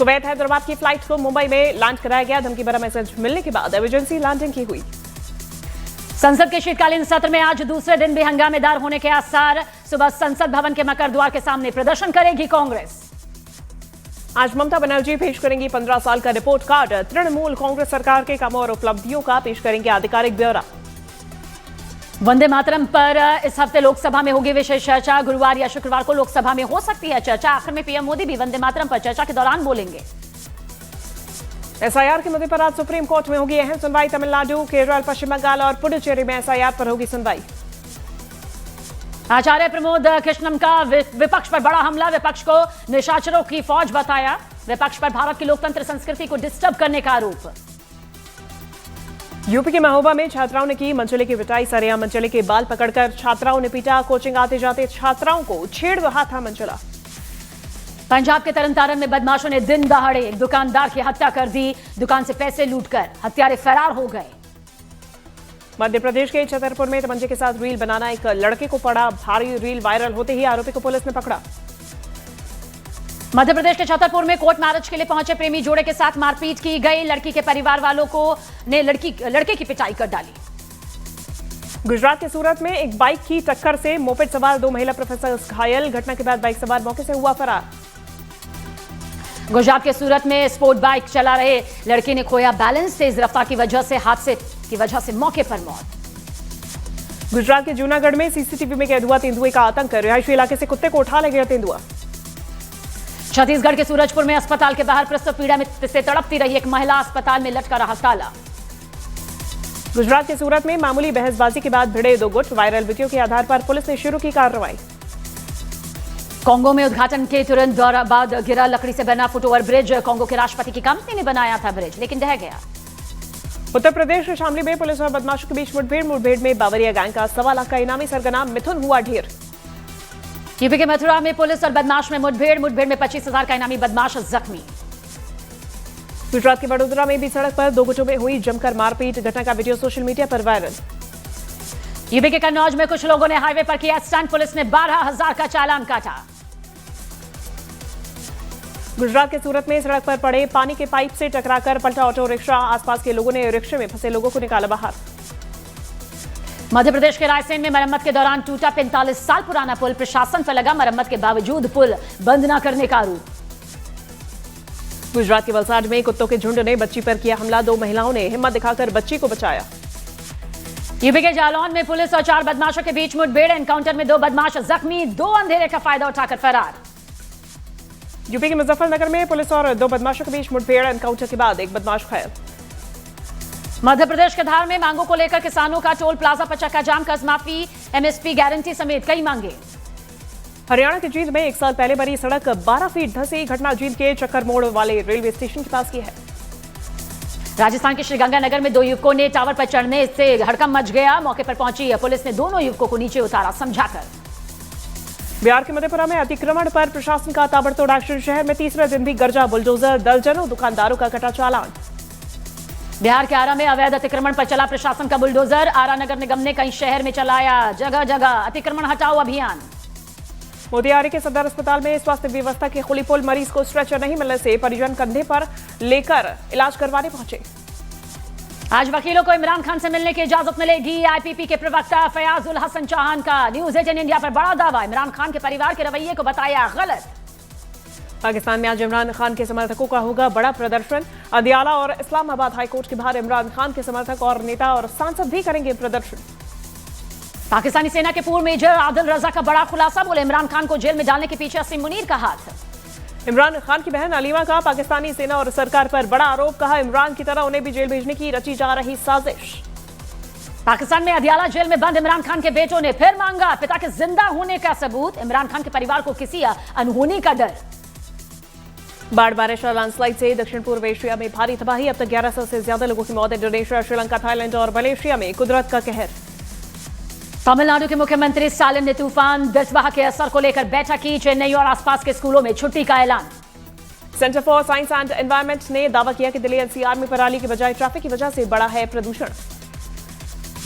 Kuwait Hyderabad की flight को मुंबई में लैंड कराया गया। धमकी भरा मैसेज मिलने के बाद इमरजेंसी लैंडिंग की हुई। संसद के शीतकालीन सत्र में आज दूसरे दिन भी हंगामेदार होने के आसार। सुबह संसद भवन के मकर द्वार के सामने प्रदर्शन करेगी कांग्रेस। आज ममता बनर्जी पेश करेंगी 15 साल का रिपोर्ट कार्ड। तृणमूल कांग्रेस सरकार के कामों और उपलब्धियों का पेश करेंगे आधिकारिक ब्यौरा। वंदे मातरम पर इस हफ्ते लोकसभा में होगी विशेष चर्चा। गुरुवार या शुक्रवार को लोकसभा में हो सकती है चर्चा। आखिर में पीएम मोदी भी वंदे मातरम पर चर्चा के दौरान बोलेंगे। एसआईआर के मुद्दे पर आज सुप्रीम कोर्ट में होगी अहम सुनवाई। तमिलनाडु, केरल, पश्चिम बंगाल और पुडुचेरी में एसआईआर पर होगी सुनवाई। आचार्य प्रमोद कृष्णम का विपक्ष पर बड़ा हमला। विपक्ष को निशाचरों की फौज बताया। विपक्ष पर भारत की लोकतंत्र संस्कृति को डिस्टर्ब करने का आरोप। यूपी के महोबा में छात्राओं ने की मनचले की पिटाई। सरेआम मनचले के बाल पकड़कर छात्राओं ने पीटा। कोचिंग आते जाते छात्राओं को छेड़ रहा था मनचला। पंजाब के तरनतारन में बदमाशों ने दिन दहाड़े एक दुकानदार की हत्या कर दी। दुकान से पैसे लूटकर हत्यारे फरार हो गए। मध्य प्रदेश के छतरपुर में तमंचे के साथ रील बनाना एक लड़के को पड़ा भारी। रील वायरल होते ही आरोपी को पुलिस ने पकड़ा। मध्य प्रदेश के छतरपुर में कोर्ट मैरिज के लिए पहुंचे प्रेमी जोड़े के साथ मारपीट की गई। लड़की के परिवार वालों को ने लड़के की पिटाई कर डाली। गुजरात के सूरत में एक बाइक की टक्कर से मोपेड सवार 2 महिला प्रोफेसर घायल। घटना के बाद बाइक सवार मौके से हुआ फरार। गुजरात के सूरत में स्पोर्ट बाइक चला रहे लड़के ने खोया बैलेंस। तेज रफ्तार की वजह से हादसे की वजह से मौके पर मौत। गुजरात के जूनागढ़ में सीसीटीवी में कैद हुआ तेंदुए का आतंक। रिहायशी इलाके से कुत्ते को उठा ले गया तेंदुआ। छत्तीसगढ़ के सूरजपुर में अस्पताल के बाहर प्रसव पीड़ा में से तड़पती रही एक महिला। अस्पताल में लटका रहा ताला। गुजरात के सूरत में मामूली बहसबाजी के बाद भिड़े 2 गुट। वायरल वीडियो के आधार पर पुलिस ने शुरू की कार्रवाई। कांगो में उद्घाटन के तुरंत बाद गिरा लकड़ी से बना फुटओवर ब्रिज। कांगो के राष्ट्रपति की कंपनी ने बनाया था ब्रिज, लेकिन ढह गया। उत्तर प्रदेश के शामली में पुलिस और बदमाशों के बीच मुठभेड़ में बावरिया गैंग का 1.25 लाख का इनामी सरगना मिथुन हुआ ढेर। यूपी के मथुरा में पुलिस और बदमाश में मुठभेड़ में 25,000 का इनामी बदमाश जख्मी। गुजरात के वडोदरा में भी सड़क पर 2 गुटों में हुई जमकर मारपीट। घटना का वीडियो सोशल मीडिया पर वायरल। यूपी के कन्नौज में कुछ लोगों ने हाईवे पर किया स्टंट। पुलिस ने 12,000 का चालान काटा। गुजरात के सूरत में सड़क पर पड़े पानी के पाइप से टकराकर पलटा ऑटो रिक्शा। आसपास के लोगों ने रिक्शे में फंसे लोगों को निकाला बाहर। मध्य प्रदेश के रायसेन में मरम्मत के दौरान टूटा 45 साल पुराना पुल। प्रशासन पर लगा मरम्मत के बावजूद पुल बंद न करने का आरोप। गुजरात के वलसाड में कुत्तों के झुंड ने बच्ची पर किया हमला। 2 महिलाओं ने हिम्मत दिखाकर बच्ची को बचाया। यूपी के जालौन में पुलिस और 4 बदमाशों के बीच मुठभेड़। एनकाउंटर में 2 बदमाश जख्मी। 2 अंधेरे का फायदा उठाकर फरार। यूपी के मुजफ्फरनगर में पुलिस और 2 बदमाशों के बीच मुठभेड़। एनकाउंटर के बाद एक बदमाश घायल। मध्य प्रदेश के धार में मांगों को लेकर किसानों का टोल प्लाजा पर चक्का जाम। कर्ज माफी, एमएसपी गारंटी समेत कई मांगे। हरियाणा के जींद में 1 साल पहले बनी सड़क 12 फीट धंसी। घटना जींद के चक्कर मोड़ वाले रेलवे स्टेशन के पास की है। राजस्थान के श्रीगंगानगर में 2 युवकों ने टावर पर चढ़ने से हड़कंप मच गया। मौके पर पहुंची पुलिस ने दोनों युवकों को नीचे उतारा समझाकर। बिहार के मधेपुरा में अतिक्रमण पर प्रशासन का ताबड़तोड़ एक्शन। शहर में तीसरे दिन भी गरजा बुलडोजर। दर्जनों दुकानदारों का कटा चालान। बिहार के आरा में अवैध अतिक्रमण पर चला प्रशासन का बुलडोजर। आरा नगर निगम ने कई शहर में चलाया जगह जगह अतिक्रमण हटाओ अभियान। मोतिहारी के सदर अस्पताल में स्वास्थ्य व्यवस्था के खुलीपोल। मरीज को स्ट्रेचर नहीं मिलने से परिजन कंधे पर लेकर इलाज करवाने पहुंचे। आज वकीलों को इमरान खान से मिलने की इजाजत मिलेगी। आईपीपी के प्रवक्ता फयाजुल हसन चौहान का न्यूज 18 इंडिया पर बड़ा दावा। इमरान खान के परिवार के रवैये को बताया गलत। पाकिस्तान में आज इमरान खान के समर्थकों का होगा बड़ा प्रदर्शन। अदियाला और इस्लामाबाद हाईकोर्ट के बाहर इमरान खान के समर्थक और नेता और सांसद भी करेंगे प्रदर्शन। पाकिस्तानी सेना के पूर्व मेजर आदिल रजा का बड़ा खुलासा। बोले इमरान खान को जेल में डालने के पीछे असीम मुनीर का हाथ। इमरान खान की बहन अलीमा का पाकिस्तानी सेना और सरकार पर बड़ा आरोप। कहा इमरान की तरह उन्हें भी जेल भेजने की रची जा रही साजिश। पाकिस्तान में अदियाला जेल में बंद इमरान खान के बेटों ने फिर मांगा पिता के जिंदा होने का सबूत। इमरान खान के परिवार को किसी अनहोनी का डर। बाढ़, बारिश और लैंडस्लाइड से दक्षिण पूर्व एशिया में भारी तबाही। अब तक 1100 से ज्यादा लोगों की मौत। इंडोनेशिया, श्रीलंका, थाईलैंड और मलेशिया में कुदरत का कहर। तमिलनाडु के मुख्यमंत्री स्टालिन ने तूफान बिस्वा के असर को लेकर बैठक की। चेन्नई और आसपास के स्कूलों में छुट्टी का ऐलान। Centre for science and environment ने दावा किया कि दिल्ली एनसीआर में पराली की बजाय ट्रैफिक की वजह से बढ़ा है प्रदूषण।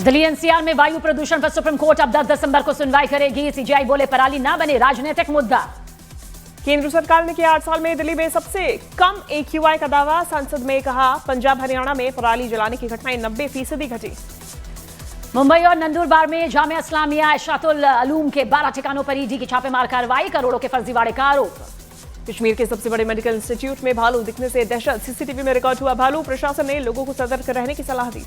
दिल्ली एनसीआर में वायु प्रदूषण पर सुप्रीम कोर्ट अब 10 दिसंबर को सुनवाई करेगी। सीजीआई बोले पराली ना बने राजनीतिक मुद्दा। केंद्र सरकार ने किया 8 साल में दिल्ली में सबसे कम AQI का दावा। संसद में कहा पंजाब हरियाणा में पराली जलाने की घटनाएं 90% घटी। मुंबई और नंदुरबार में जामिया इस्लामिया इशरातुल उलूम के 12 ठिकानों पर ईडी की छापेमार कार्रवाई, करोड़ों के फर्जीवाड़े का आरोप। कश्मीर के सबसे बड़े मेडिकल इंस्टीट्यूट में भालू दिखने से दहशत, सीसीटीवी में रिकॉर्ड हुआ भालू। प्रशासन ने लोगों को सतर्क रहने की सलाह दी।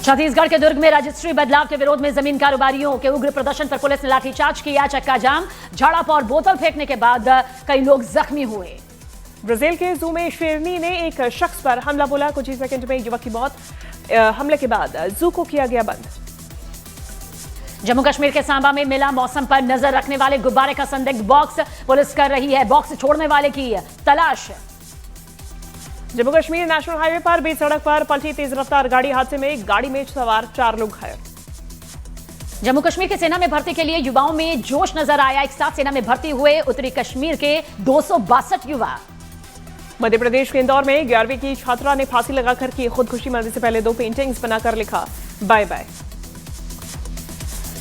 छत्तीसगढ़ के दुर्ग में रजिस्ट्री बदलाव के विरोध में जमीन कारोबारियों के उग्र प्रदर्शन पर पुलिस ने लाठीचार्ज किया, चक्का जाम, झड़प और बोतल फेंकने के बाद कई लोग जख्मी हुए। ब्राजील के जू में शेरनी ने एक शख्स पर हमला बोला, कुछ ही सेकंड में युवक की मौत। हमले के बाद जू को किया गया बंद। जम्मू कश्मीर के सांबा में मिला मौसम पर नजर रखने वाले गुब्बारे का संदिग्ध बॉक्स, पुलिस कर रही है बॉक्स छोड़ने वाले की तलाश। जम्मू कश्मीर नेशनल हाईवे पर बीच सड़क पर पलटी तेज रफ्तार गाड़ी, हादसे में गाड़ी में सवार 4 लोग घायल। जम्मू कश्मीर की सेना में भर्ती के लिए युवाओं में जोश नजर आया, एक साथ सेना में भर्ती हुए उत्तरी कश्मीर के 262 युवा। मध्य प्रदेश के इंदौर में 11वीं की छात्रा ने फांसी लगाकर की खुदकुशी, मरने से पहले 2 पेंटिंग्स बनाकर लिखा बाय बाय।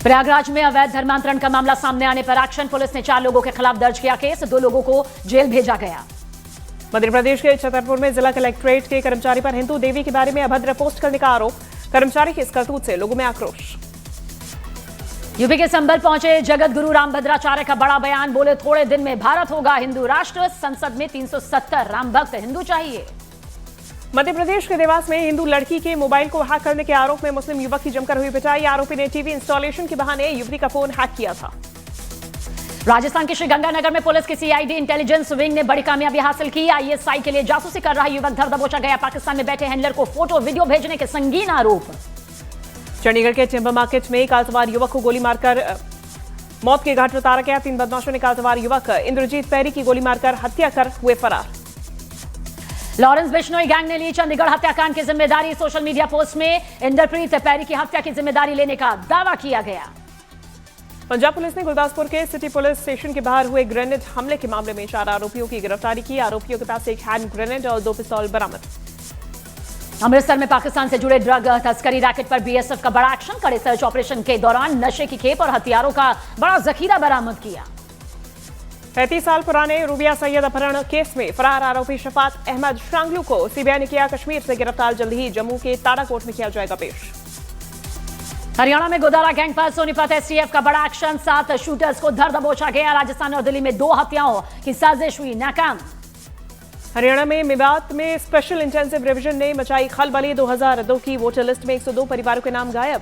प्रयागराज में अवैध धर्मांतरण का मामला सामने आने पर एक्शन, पुलिस ने 4 लोगों के खिलाफ दर्ज किया केस, 2 लोगों को जेल भेजा गया। मध्य प्रदेश के छतरपुर में जिला कलेक्ट्रेट के कर्मचारी पर हिंदू देवी के बारे में अभद्र पोस्ट करने का आरोप, कर्मचारी की इस करतूत से लोगों में आक्रोश। यूपी के संभल पहुंचे जगत गुरु रामभद्राचार्य का बड़ा बयान, बोले थोड़े दिन में भारत होगा हिंदू राष्ट्र, संसद में 370 राम भक्त हिंदू चाहिए। मध्य प्रदेश के देवास में हिंदू लड़की के मोबाइल को हैक करने के आरोप में मुस्लिम युवक की जमकर हुई पिटाई, आरोपी ने टीवी इंस्टॉलेशन के बहाने युवती का फोन हैक किया था। राजस्थान के श्रीगंगानगर में पुलिस की CID इंटेलिजेंस विंग ने बड़ी कामयाबी हासिल की, ISI के लिए जासूसी कर रहा युवक धर दबोचा गया, पाकिस्तान में बैठे हैंडलर को फोटो वीडियो भेजने के संगीन आरोप। चंडीगढ़ के चेंबर मार्केट में कार सवार युवक को गोली मारकर मौत के घाट उतारा गया, 3 बदमाशों ने कार सवार युवक इंद्रजीत पैरी की गोली मारकर हत्या कर हुए फरार। लॉरेंस बिश्नोई गैंग ने ली चंडीगढ़ हत्याकांड की जिम्मेदारी, सोशल मीडिया पोस्ट में इंद्रप्रीत पैरी की हत्या की जिम्मेदारी लेने का दावा किया गया। पंजाब पुलिस ने गुरदासपुर के सिटी पुलिस स्टेशन के बाहर हुए ग्रेनेड हमले के मामले में 4 आरोपियों की गिरफ्तारी की, आरोपियों के पास एक हैंड ग्रेनेड और 2 पिस्तौल बरामद। अमृतसर में पाकिस्तान से जुड़े ड्रग तस्करी रैकेट पर BSF का बड़ा एक्शन, कड़े सर्च ऑपरेशन के दौरान नशे की खेप और हथियारों का बड़ा जखीरा बरामद किया। 35 साल पुराने रूबिया सैयद अपहरण केस में फरार आरोपी शफात अहमद शांगलू को CBI ने किया कश्मीर से गिरफ्तार, जल्द ही जम्मू के ताराकोट में किया जाएगा पेश। हरियाणा में गोदारा गैंग पर सोनीपत STF का बड़ा एक्शन, 7 शूटर्स को धर दबोचा गया, राजस्थान और दिल्ली में 2 हत्याओं की साजिश हुई नाकाम। हरियाणा में मेवात में स्पेशल इंटेंसिव रिवीजन ने मचाई खलबली, 2002 की वोटर लिस्ट में 102 परिवारों के नाम गायब।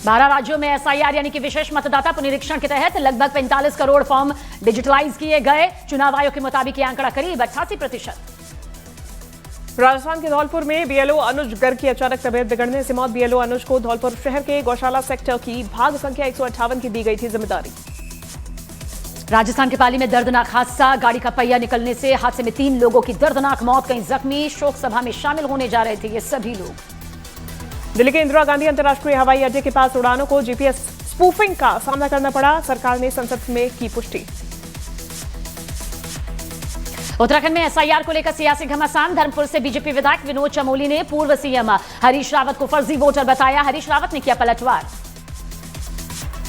12 राज्यों में SIR यानी कि विशेष मतदाता पुनरीक्षण के तहत लगभग 45 करोड़ फॉर्म डिजिटलाइज किए गए, चुनाव आयोग के मुताबिक यह आंकड़ा करीब 88%। राजस्थान के धौलपुर में BLO अनुज गर्ग की अचानक तबियत बिगड़ने से मौत, BLO अनुज को धौलपुर शहर के गौशाला सेक्टर की भाग संख्या 158 की दी गई थी जिम्मेदारी। राजस्थान के पाली में दर्दनाक हादसा, गाड़ी का पहिया निकलने से हादसे में 3 लोगों की दर्दनाक मौत, कई जख्मी, शोक सभा में शामिल होने जा रहे थे ये सभी लोग। दिल्ली के इंदिरा गांधी अंतर्राष्ट्रीय हवाई अड्डे के पास उड़ानों को GPS स्पूफिंग का सामना करना पड़ा, सरकार ने संसद में की पुष्टि। उत्तराखंड में SIR को लेकर सियासी घमासान, धर्मपुर से बीजेपी विधायक विनोद चमोली ने पूर्व CM हरीश रावत को फर्जी वोटर बताया, हरीश रावत ने किया पलटवार।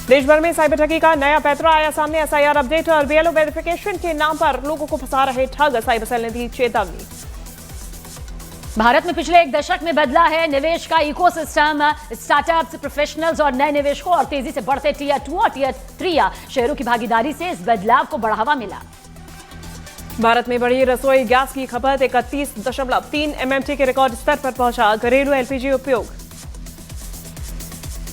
देश भर में साइबर ठगी का नया पैतरा आया सामने, SIR अपडेट और BLO वेरिफिकेशन के नाम पर लोगों को फंसा रहे ठग, साइबर सेल ने दी चेतावनी। भारत में पिछले 1 दशक में बदला है निवेश का इकोसिस्टम, स्टार्टअप्स, प्रोफेशनल्स और नए निवेशकों और तेजी से बढ़ते टियर 2 और टियर 3 शहरों की भागीदारी से इस बदलाव को बढ़ावा मिला। भारत में बढ़ी रसोई गैस की खपत 31.3 MMT के रिकॉर्ड स्तर पर पहुंचा, घरेलू LPG उपयोग।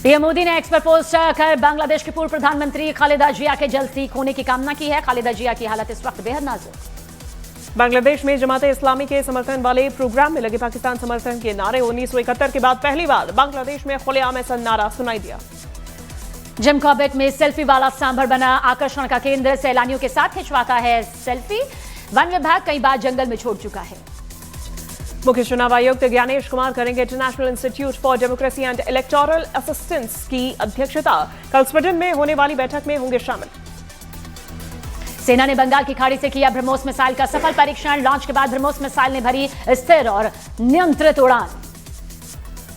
पीएम मोदी ने एक्स पर पोस्ट कर बांग्लादेश की पूर्व प्रधानमंत्री खालिदा जिया के जल्द ठीक होने की कामना की है, खालिदा जिया की हालत इस वक्त बेहद नाजुक। बांग्लादेश में जमाते इस्लामी के समर्थन वाले प्रोग्राम में लगे पाकिस्तान समर्थन के नारे, 1971 के बाद पहली बार बांग्लादेश में खुलेआम ऐसा नारा सुनाई दिया। जिम कॉर्बेट में सेल्फी वाला सांभर बना आकर्षण का केंद्र, सैलानियों के साथ खिंचवाता है सेल्फी, वन विभाग कई बार जंगल में छोड़ चुका है। मुख्य चुनाव आयुक्त ज्ञानेश कुमार करेंगे international institute for democracy and electoral assistance की अध्यक्षता, कल स्वीडन में होने वाली बैठक में होंगे शामिल। सेना ने बंगाल की खाड़ी से किया ब्रह्मोस मिसाइल का सफल परीक्षण, लॉन्च के बाद ब्रह्मोस मिसाइल ने भरी स्थिर और नियंत्रित उड़ान।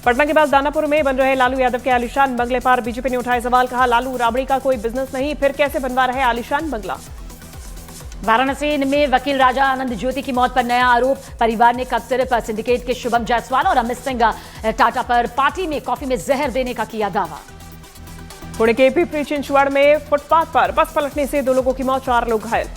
पटना के बाद दानापुर में बन रहे लालू यादव के आलीशान बंगले पर बीजेपी ने उठाए सवाल, कहा लालू राबड़ी का कोई बिजनेस नहीं, फिर कैसे बनवा रहे आलीशान बंगला। वाराणसी में वकील राजा आनंद ज्योति की मौत पर नया आरोप। परिवार ने कब सिर्फ सिंडिकेट के शुभम जायसवाल और अमित सिंह टाटा पर पार्टी में कॉफी में जहर देने का किया दावा। पुणे के पिपरी चिंचवड़ में फुटपाथ पर बस पलटने से 2 लोगों की मौत, 4 लोग घायल।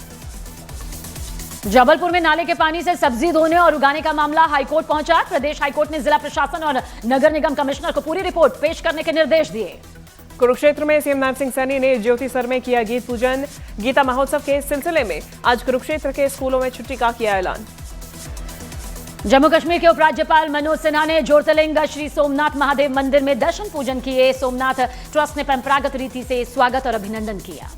जबलपुर में नाले के पानी से सब्जी धोने और उगाने का मामला हाईकोर्ट पहुंचा। प्रदेश हाईकोर्ट ने जिला प्रशासन और नगर निगम कमिश्नर को पूरी रिपोर्ट पेश करने के निर्देश दिए। कुरुक्षेत्र में सीएम नरसिंह सैनी ने ज्योति सर में किया गीत पूजन। गीता महोत्सव के सिलसिले में आज कुरुक्षेत्र के स्कूलों में छुट्टी का किया ऐलान। जम्मू कश्मीर के उपराज्यपाल मनोज सिन्हा ने ज्योतिर्लिंग श्री सोमनाथ महादेव मंदिर में दर्शन पूजन किए। सोमनाथ ट्रस्ट ने परंपरागत रीति से स्वागत और अभिनंदन किया।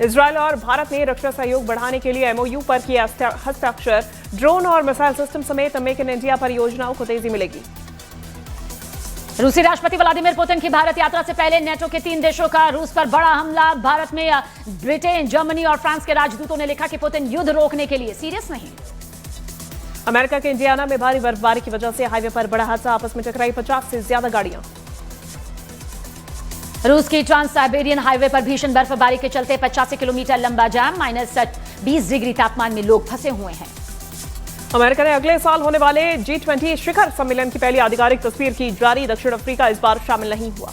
इजरायल और भारत ने रक्षा सहयोग बढ़ाने के लिए एमओयू पर किया हस्ताक्षर। ड्रोन और मिसाइल सिस्टम समेत मेक इन इंडिया परियोजनाओं को तेजी मिलेगी। रूसी राष्ट्रपति व्लादिमीर पुतिन की भारत यात्रा से पहले नेटो के 3 देशों का रूस पर बड़ा हमला। भारत में ब्रिटेन, जर्मनी और फ्रांस के राजदूतों ने लिखा कि पुतिन युद्ध रोकने के लिए सीरियस नहीं। अमेरिका के इंडियाना में भारी बर्फबारी की वजह से हाईवे पर बड़ा हादसा, आपस में टकराई 50 से ज्यादा गाड़ियां। रूस की ट्रांस साइबेरियन हाईवे पर भीषण बर्फबारी के चलते 85 किलोमीटर लंबा जाम, -20 डिग्री तापमान में लोग फंसे हुए हैं। अमेरिका ने अगले साल होने वाले G20 शिखर सम्मेलन की पहली आधिकारिक तस्वीर की जारी। दक्षिण अफ्रीका इस बार शामिल नहीं हुआ।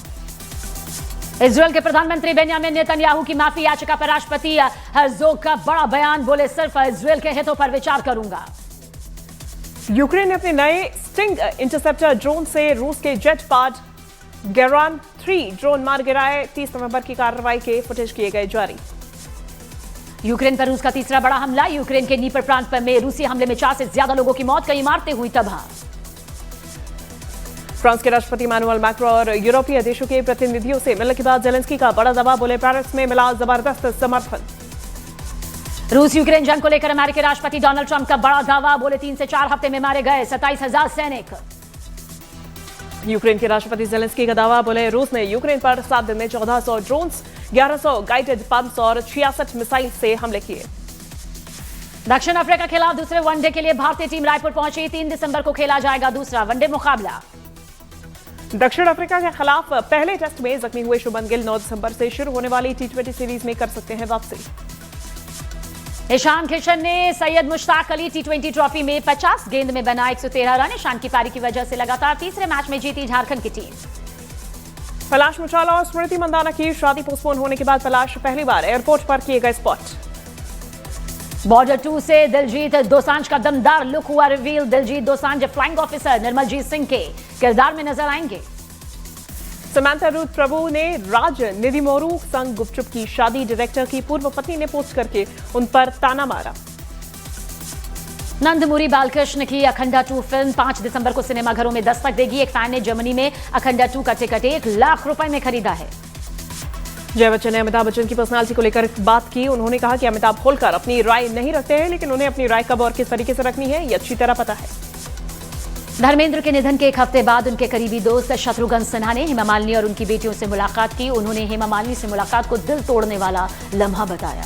इजरायल के प्रधानमंत्री बेंयामिन नेतन्याहू की माफी याचिका पर राष्ट्रपति हर्जोग का बड़ा बयान। बोले, सिर्फ इजरायल के हितों पर विचार करूंगा। यूक्रेन ने अपने नए स्टिंग इंटरसेप्टर ड्रोन से रूस के जेट पार्ट गेरान 3 ड्रोन मार गिराए। 30 नवंबर की कार्रवाई के फुटेज किए गए जारी। यूक्रेन पर रूस का तीसरा बड़ा हमला। यूक्रेन के नीपर प्रांत में रूसी हमले में 4 से ज्यादा लोगों की मौत, कई इमारतें हुई तबाह। फ्रांस के राष्ट्रपति इमैनुअल मैक्रों और यूरोपीय देशों के प्रतिनिधियों से मिलने के बाद जेलेंस्की का बड़ा दावा। बोले, पेरिस में मिला जबरदस्त समर्थन। रूस यूक्रेन जंग को लेकर अमेरिकी राष्ट्रपति डोनाल्ड ट्रंप का बड़ा दावा। बोले, 3 से 4 हफ्ते में मारे गए 27,000 सैनिक। यूक्रेन के राष्ट्रपति जेलेंस्की का दावा। बोले, रूस ने यूक्रेन पर 7 दिन में 1400 ड्रोन्स, 1100 गाइडेड पंप्स और 66 मिसाइल से हमले किए। दक्षिण अफ्रीका के खिलाफ दूसरे वनडे के लिए भारतीय टीम रायपुर पहुंची। 3 दिसंबर को खेला जाएगा दूसरा वनडे मुकाबला। दक्षिण अफ्रीका के खिलाफ पहले टेस्ट में जख्मी हुए शुभमन गिल 9 दिसंबर से शुरू होने वाली T20 सीरीज में कर सकते हैं वापसी। ईशान किशन ने सैयद मुश्ताक अली T20 ट्रॉफी में 50 गेंद में बना 113 रन। ईशान की पारी की वजह से लगातार तीसरे मैच में जीती झारखंड की टीम। पलाश मुचाला और स्मृति मंदाना की शादी पोस्टपोन होने के बाद पलाश पहली बार एयरपोर्ट पर किए गए स्पॉट। बॉर्डर 2 से दिलजीत दोसांझ का दमदार लुक हुआ reveal. Diljit Dosanjh flying officer Nirmaljit Singh के किरदार में नजर आएंगे। समांथा रूथ प्रभु ने राज निधिमोरू संग गुपचुप की शादी। डायरेक्टर की पूर्व पत्नी ने पोस्ट करके उन पर ताना मारा। नंदमुरी बालकृष्ण की अखंडा 2 फिल्म 5 दिसंबर को सिनेमाघरों में दस्तक देगी। एक फैन ने जर्मनी में अखंडा 2 का टिकट 1 लाख रुपए में खरीदा है। जय बच्चन ने अमिताभ बच्चन की पर्सनालिटी को लेकर बात की। उन्होंने कहा कि अमिताभ खोलकर अपनी राय नहीं रखते हैं, लेकिन उन्हें अपनी राय कब और किस तरीके से रखनी है ये अच्छी तरह पता है। धर्मेंद्र के निधन के 1 हफ्ते बाद उनके करीबी दोस्त शत्रुघ्न सिन्हा ने हेमा मालिनी और उनकी बेटियों से मुलाकात की। उन्होंने हेमा मालिनी से मुलाकात को दिल तोड़ने वाला लम्हा बताया।